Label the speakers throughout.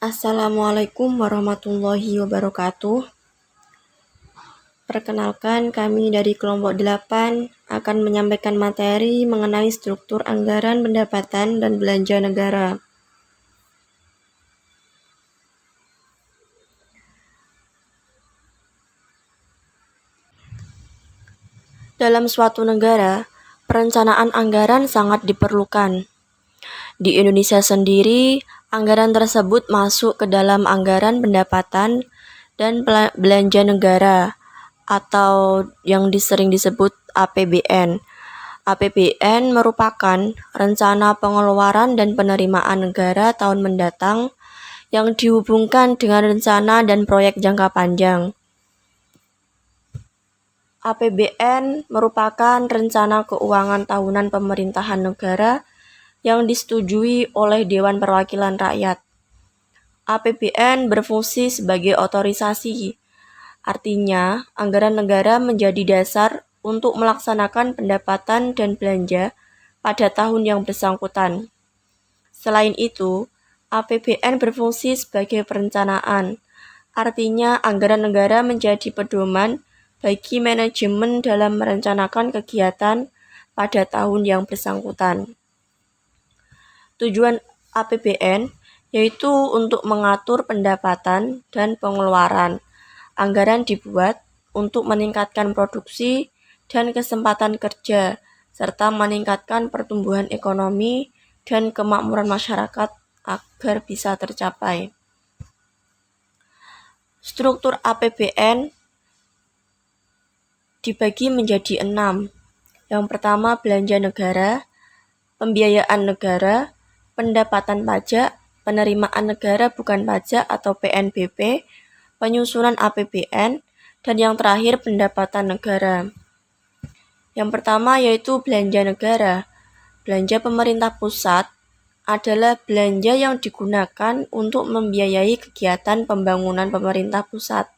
Speaker 1: Assalamualaikum warahmatullahi wabarakatuh. Perkenalkan, kami dari kelompok 8 akan menyampaikan materi mengenai struktur anggaran pendapatan dan belanja negara. Dalam suatu negara, perencanaan anggaran sangat diperlukan. Di Indonesia sendiri, anggaran tersebut masuk ke dalam anggaran pendapatan dan belanja negara atau yang sering disebut APBN. APBN merupakan rencana pengeluaran dan penerimaan negara tahun mendatang yang dihubungkan dengan rencana dan proyek jangka panjang. APBN merupakan rencana keuangan tahunan pemerintahan negara yang disetujui oleh Dewan Perwakilan Rakyat. APBN berfungsi sebagai otorisasi, artinya anggaran negara menjadi dasar untuk melaksanakan pendapatan dan belanja pada tahun yang bersangkutan. Selain itu, APBN berfungsi sebagai perencanaan, artinya anggaran negara menjadi pedoman bagi manajemen dalam merencanakan kegiatan pada tahun yang bersangkutan. Tujuan APBN yaitu untuk mengatur pendapatan dan pengeluaran. Anggaran dibuat untuk meningkatkan produksi dan kesempatan kerja, serta meningkatkan pertumbuhan ekonomi dan kemakmuran masyarakat agar bisa tercapai. Struktur APBN dibagi menjadi 6. Yang pertama, belanja negara, pembiayaan negara, pendapatan pajak, penerimaan negara bukan pajak atau PNBP, penyusunan APBN, dan yang terakhir pendapatan negara. Yang pertama yaitu belanja negara. Belanja pemerintah pusat adalah belanja yang digunakan untuk membiayai kegiatan pembangunan pemerintah pusat,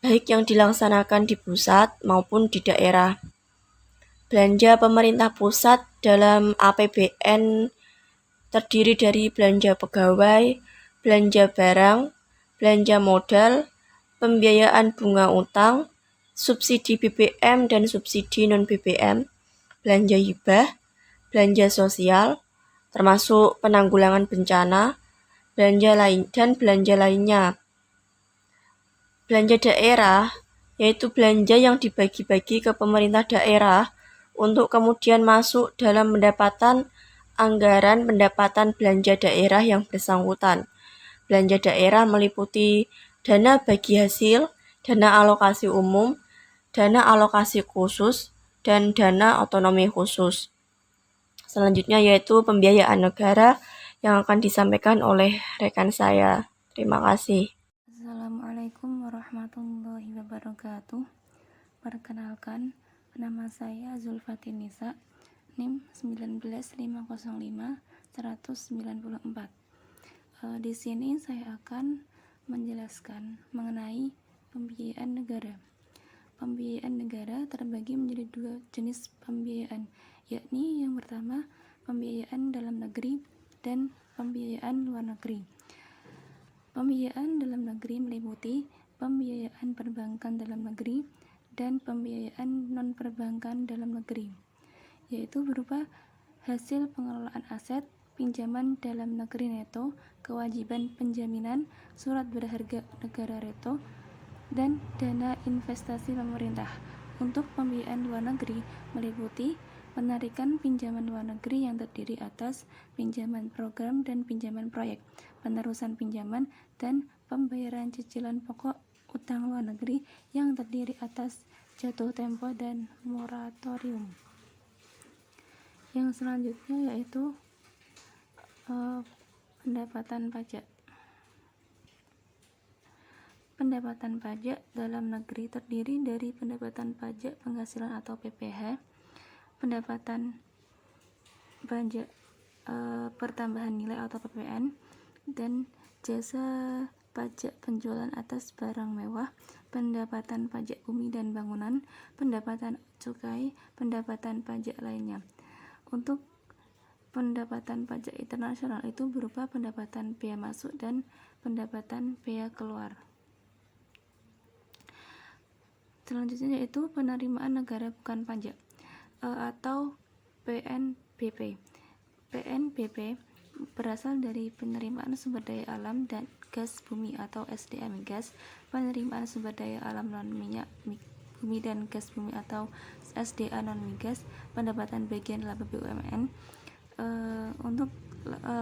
Speaker 1: baik yang dilaksanakan di pusat maupun di daerah. Belanja pemerintah pusat dalam APBN terdiri dari belanja pegawai, belanja barang, belanja modal, pembiayaan bunga utang, subsidi BBM dan subsidi non-BBM, belanja hibah, belanja sosial, termasuk penanggulangan bencana, belanja lainnya. Belanja daerah yaitu belanja yang dibagi-bagi ke pemerintah daerah untuk kemudian masuk dalam pendapatan anggaran pendapatan belanja daerah yang bersangkutan. Belanja daerah meliputi dana bagi hasil, dana alokasi umum, dana alokasi khusus, dan dana otonomi khusus. Selanjutnya yaitu pembiayaan negara yang akan disampaikan oleh rekan saya. Terima kasih.
Speaker 2: Assalamualaikum warahmatullahi wabarakatuh. Perkenalkan, nama saya Zulfatin Nisa, NIM 19505-194. Di sini saya akan menjelaskan mengenai pembiayaan negara. Pembiayaan negara terbagi menjadi 2 jenis pembiayaan, yakni yang pertama pembiayaan dalam negeri dan pembiayaan luar negeri. Pembiayaan dalam negeri meliputi pembiayaan perbankan dalam negeri dan pembiayaan non-perbankan dalam negeri, yaitu berupa hasil pengelolaan aset, pinjaman dalam negeri neto, kewajiban penjaminan, surat berharga negara reto, dan dana investasi pemerintah. Untuk pembiayaan luar negeri meliputi penarikan pinjaman luar negeri yang terdiri atas pinjaman program dan pinjaman proyek, penerusan pinjaman, dan pembayaran cicilan pokok utang luar negeri yang terdiri atas jatuh tempo dan moratorium. Yang selanjutnya yaitu pendapatan pajak. Pendapatan pajak dalam negeri terdiri dari pendapatan pajak penghasilan atau PPH, pendapatan pajak pertambahan nilai atau PPN, dan jasa pajak penjualan atas barang mewah, pendapatan pajak bumi dan bangunan, pendapatan cukai, pendapatan pajak lainnya. Untuk pendapatan pajak internasional itu berupa pendapatan bea masuk dan pendapatan bea keluar. Selanjutnya yaitu penerimaan negara bukan pajak atau PNBP. PNBP berasal dari penerimaan sumber daya alam dan gas bumi atau SDA migas, penerimaan sumber daya alam non minyak bumi dan gas bumi atau SDA non migas, pendapatan bagian laba BUMN. Untuk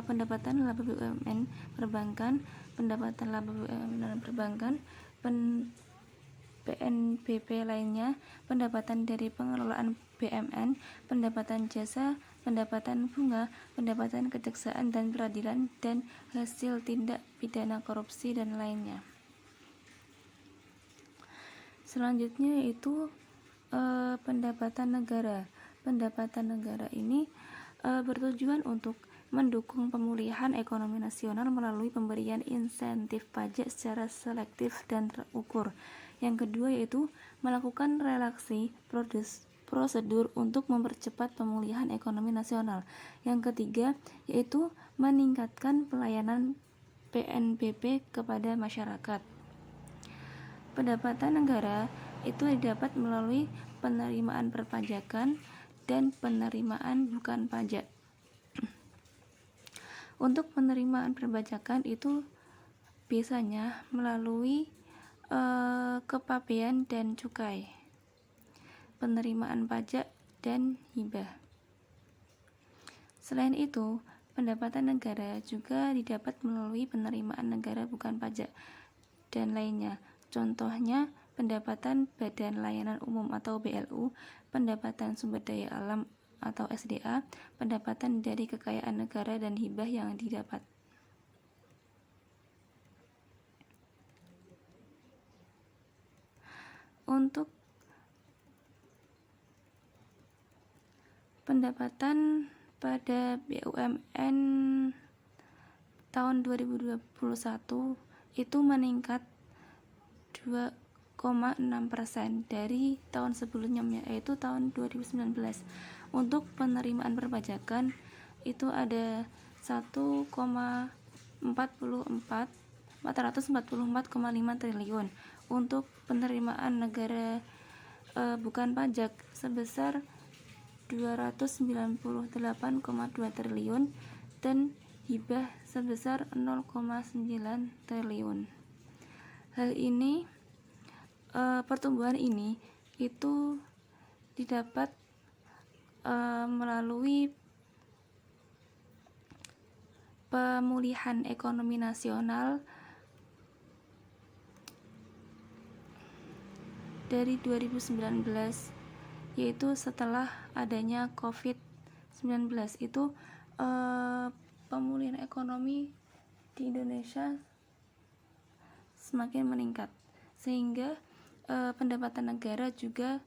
Speaker 2: pendapatan laba BUMN perbankan, pendapatan laba BUMN perbankan, PNBP lainnya, pendapatan dari pengelolaan BMN, pendapatan jasa, pendapatan bunga, pendapatan kejaksaan dan peradilan, dan hasil tindak pidana korupsi dan lainnya. Selanjutnya yaitu pendapatan negara. Pendapatan negara ini bertujuan untuk mendukung pemulihan ekonomi nasional melalui pemberian insentif pajak secara selektif dan terukur. Yang kedua yaitu melakukan relaksasi prosedur untuk mempercepat pemulihan ekonomi nasional. Yang ketiga yaitu meningkatkan pelayanan PNBP kepada masyarakat. Pendapatan negara itu didapat melalui penerimaan perpajakan dan penerimaan bukan pajak. Untuk penerimaan perpajakan itu biasanya melalui kepabean dan cukai, penerimaan pajak dan hibah. Selain itu, pendapatan negara juga didapat melalui penerimaan negara bukan pajak dan lainnya. Contohnya, pendapatan Badan Layanan Umum atau BLU, pendapatan sumber daya alam atau SDA, pendapatan dari kekayaan negara dan hibah yang didapat. Untuk pendapatan pada BUMN tahun 2021 itu meningkat 2,6% dari tahun sebelumnya, yaitu tahun 2019. Untuk penerimaan perpajakan itu ada 444,5 triliun. Untuk penerimaan negara bukan pajak sebesar 298,2 triliun dan hibah sebesar 0,9 triliun. Hal ini pertumbuhan ini itu didapat melalui pemulihan ekonomi nasional dari 2019, yaitu setelah adanya COVID-19 itu pemulihan ekonomi di Indonesia semakin meningkat, sehingga pendapatan negara juga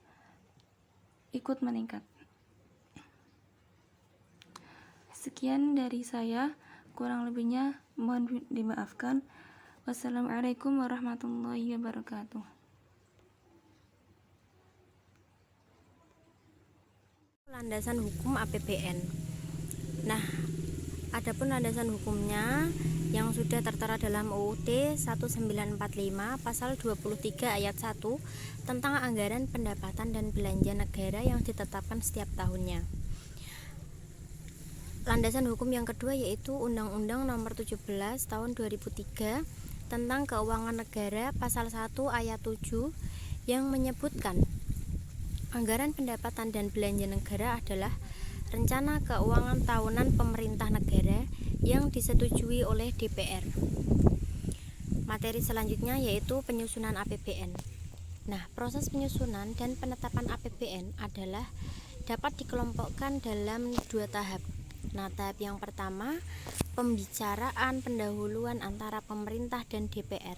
Speaker 2: ikut meningkat. Sekian dari saya, kurang lebihnya mohon dimaafkan. Wassalamualaikum warahmatullahi wabarakatuh.
Speaker 1: Landasan hukum APBN. Nah, adapun landasan hukumnya yang sudah tertera dalam UUD 1945 pasal 23 ayat 1 tentang anggaran pendapatan dan belanja negara yang ditetapkan setiap tahunnya. Landasan hukum yang kedua yaitu Undang-Undang Nomor 17 Tahun 2003 tentang Keuangan Negara pasal 1 ayat 7 yang menyebutkan anggaran pendapatan dan belanja negara adalah rencana keuangan tahunan pemerintah negara yang disetujui oleh DPR. Materi selanjutnya yaitu penyusunan APBN. Nah, proses penyusunan dan penetapan APBN adalah dapat dikelompokkan dalam 2 tahap. Nah, tahap yang pertama, pembicaraan pendahuluan antara pemerintah dan DPR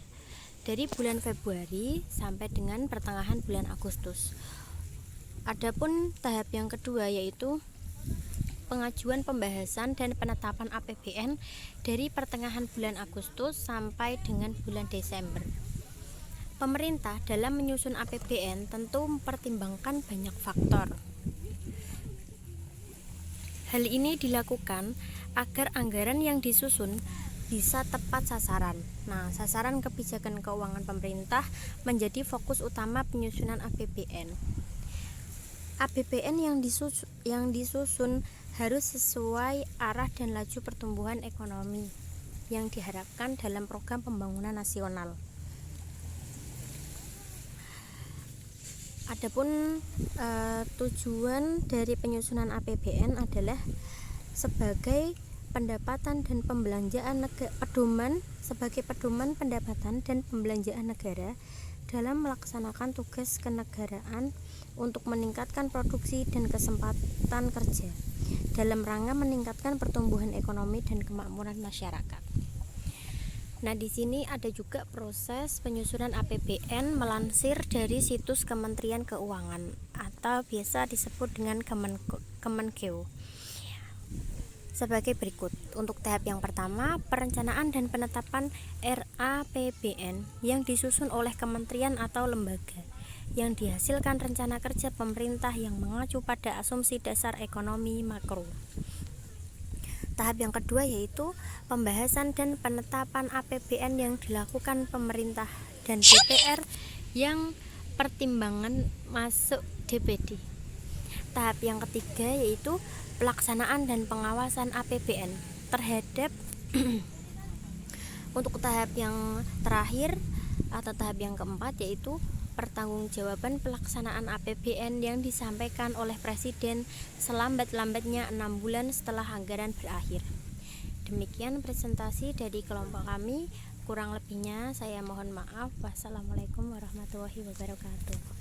Speaker 1: dari bulan Februari sampai dengan pertengahan bulan Agustus. Adapun tahap yang kedua yaitu pengajuan pembahasan dan penetapan APBN dari pertengahan bulan Agustus sampai dengan bulan Desember. Pemerintah dalam menyusun APBN tentu mempertimbangkan banyak faktor.
Speaker 3: Hal ini dilakukan agar anggaran yang disusun bisa tepat sasaran. Nah, sasaran kebijakan keuangan pemerintah menjadi fokus utama penyusunan APBN. APBN yang disusun harus sesuai arah dan laju pertumbuhan ekonomi yang diharapkan dalam program pembangunan nasional. Adapun tujuan dari penyusunan APBN adalah sebagai pendapatan dan pembelanjaan sebagai pedoman pendapatan dan pembelanjaan negara dalam melaksanakan tugas kenegaraan untuk meningkatkan produksi dan kesempatan kerja dalam rangka meningkatkan pertumbuhan ekonomi dan kemakmuran masyarakat. Nah, di sini ada juga proses penyusunan APBN melansir dari situs Kementerian Keuangan atau biasa disebut dengan Kemenkeu. Sebagai berikut. Untuk tahap yang pertama, perencanaan dan penetapan RAPBN yang disusun oleh kementerian atau lembaga yang dihasilkan rencana kerja pemerintah yang mengacu pada asumsi dasar ekonomi makro. Tahap yang kedua yaitu pembahasan dan penetapan APBN yang dilakukan pemerintah dan DPR yang pertimbangan masuk DPD. Tahap yang ketiga yaitu pelaksanaan dan pengawasan APBN terhadap untuk tahap yang terakhir atau tahap yang keempat yaitu pertanggungjawaban pelaksanaan APBN yang disampaikan oleh Presiden selambat-lambatnya 6 bulan setelah anggaran berakhir. Demikian presentasi dari kelompok kami. Kurang lebihnya saya mohon maaf. Wassalamualaikum warahmatullahi wabarakatuh.